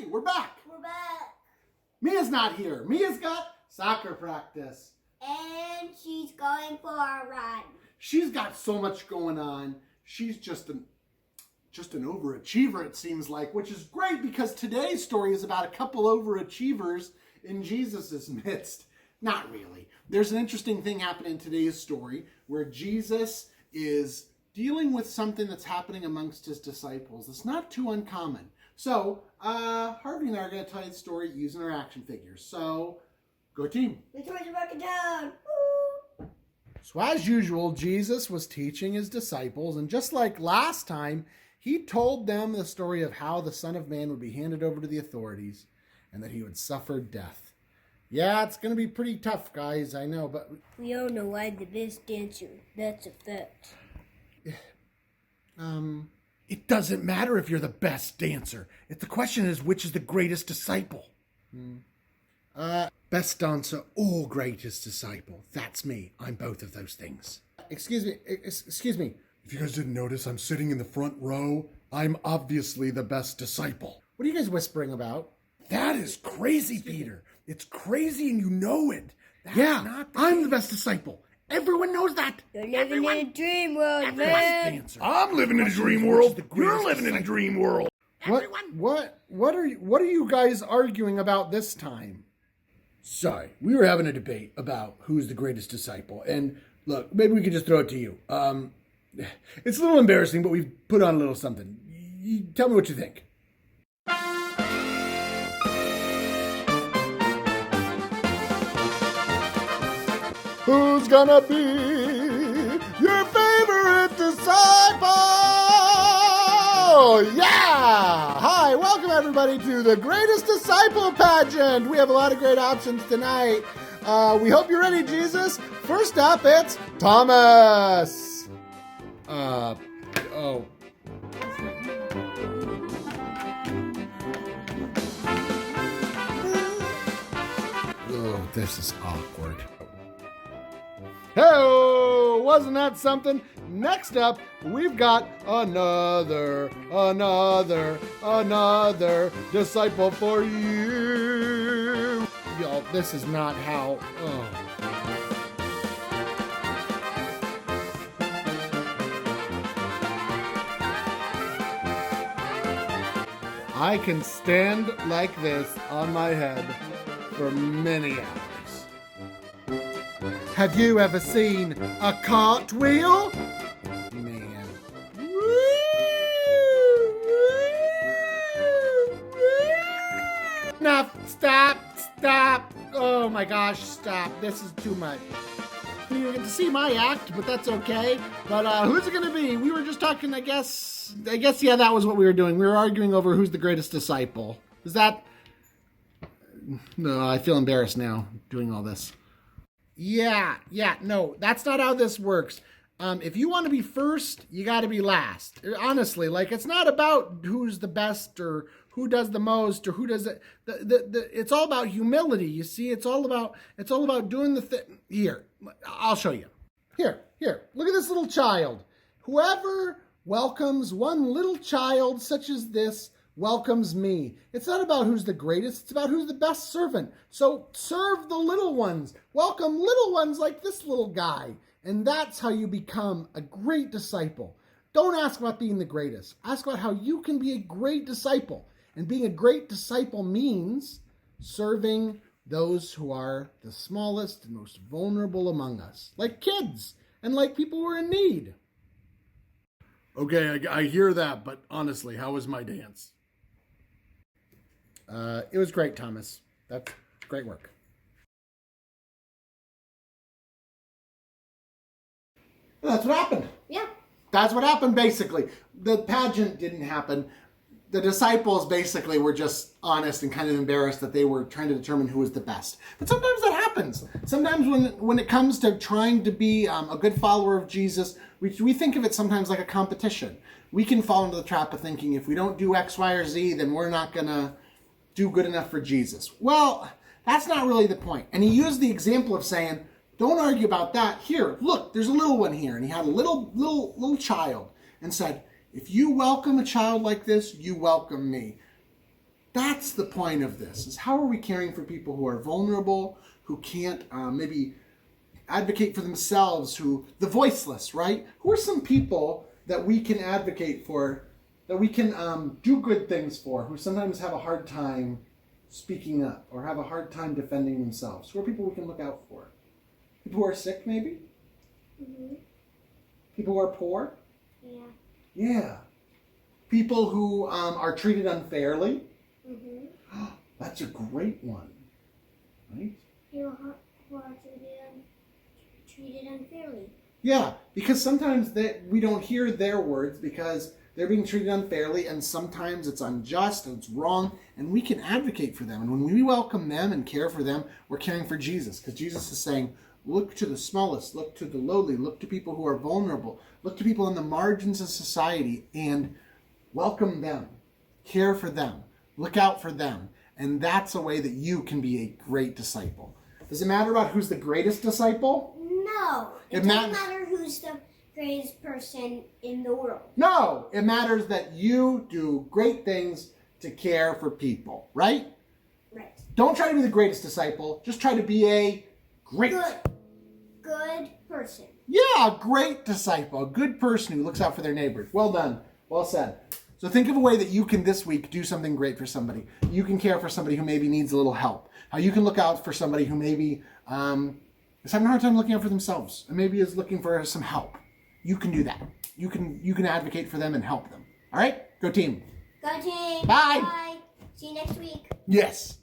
Hey, we're back. We're back. Mia's not here. Mia's got soccer practice. And she's going for a run. She's got so much going on. She's just an overachiever, it seems like, which is great because today's story is about a couple overachievers in Jesus' midst. Not really. There's an interesting thing happening in today's story where Jesus is dealing with something that's happening amongst his disciples. It's not too uncommon. So, Harvey and I are going to tell you the story using our action figures. So, go team. The toys are broken down. Woo! So as usual, Jesus was teaching his disciples, and just like last time, he told them the story of how the Son of Man would be handed over to the authorities and that he would suffer death. Yeah, it's going to be pretty tough, guys, I know, but... We all know I'm the best dancer. That's a fact. It doesn't matter if you're the best dancer. If the question is, which is the greatest disciple? Best dancer or greatest disciple. That's me. I'm both of those things. Excuse me. If you guys didn't notice, I'm sitting in the front row. I'm obviously the best disciple. What are you guys whispering about? That is crazy, Peter. It's crazy and you know it. I'm the best disciple. Everyone knows that. You're living in a dream world, man. I'm living in a dream world. You're living in a dream world. What are you guys arguing about this time? Sorry, we were having a debate about who's the greatest disciple. And look, maybe we could just throw it to you. It's a little embarrassing, but we've put on a little something. You tell me what you think. Who's gonna be your favorite disciple? Yeah! Hi, welcome everybody to the Greatest Disciple Pageant. We have a lot of great options tonight. We hope you're ready, Jesus. First up, it's Thomas. Oh, this is awkward. Hey, wasn't that something? Next up, we've got another disciple for you. Y'all, this is not how... I can stand like this on my head for many hours. Have you ever seen a cartwheel? Man. Enough. Stop. Oh my gosh, stop. This is too much. You didn't get to see my act, but that's okay. But who's it going to be? We were just talking, I guess, yeah, that was what we were doing. We were arguing over who's the greatest disciple. Is that... No, I feel embarrassed now doing all this. Yeah, no, that's not how this works. If you want to be first, you got to be last. Honestly, like, it's not about who's the best or who does the most or who does it. It's all about humility. You see, it's all about doing the thing. Here, I'll show you. Here, look at this little child. Whoever welcomes one little child such as this welcomes me. It's not about who's the greatest. It's about who's the best servant. So serve the little ones. Welcome little ones like this little guy. And that's how you become a great disciple. Don't ask about being the greatest. Ask about how you can be a great disciple. And being a great disciple means serving those who are the smallest and most vulnerable among us. Like kids and like people who are in need. Okay, I hear that, but honestly, how was my dance? It was great, Thomas. That's great work. That's what happened. Yeah. That's what happened, basically. The pageant didn't happen. The disciples basically were just honest and kind of embarrassed that they were trying to determine who was the best. But sometimes that happens. Sometimes when it comes to trying to be a good follower of Jesus, we think of it sometimes like a competition. We can fall into the trap of thinking if we don't do X, Y, or Z, then we're not going to do good enough for Jesus. Well, that's not really the point. And he used the example of saying, don't argue about that. Here, look, there's a little one here. And he had a little child and said, if you welcome a child like this, you welcome me. That's the point of this, is how are we caring for people who are vulnerable, who can't maybe advocate for themselves, the voiceless, right? Who are some people that we can advocate for, that we can do good things for, who sometimes have a hard time speaking up or have a hard time defending themselves? Who are people we can look out for? People who are sick, maybe? Mm-hmm. People who are poor? Yeah. Yeah. People who are treated unfairly? Mm-hmm. That's a great one, right? People who are treated unfairly. Yeah, because sometimes we don't hear their words because they're being treated unfairly, and sometimes it's unjust and it's wrong, and we can advocate for them. And when we welcome them and care for them, we're caring for Jesus, because Jesus is saying, look to the smallest, look to the lowly, look to people who are vulnerable, look to people on the margins of society and welcome them, care for them, look out for them. And that's a way that you can be a great disciple. Does it matter about who's the greatest disciple? No. It doesn't matter who's the greatest person in the world. No. It matters that you do great things to care for people, right? Right. Don't try to be the greatest disciple. Just try to be a great. Good person. Yeah, a great disciple. A good person who looks out for their neighbors. Well done. Well said. So think of a way that you can this week do something great for somebody. You can care for somebody who maybe needs a little help. How you can look out for somebody who maybe is having a hard time looking out for themselves and maybe is looking for some help. You can do that. You can advocate for them and help them. All right? Go team. Go team. Bye. Bye. See you next week. Yes.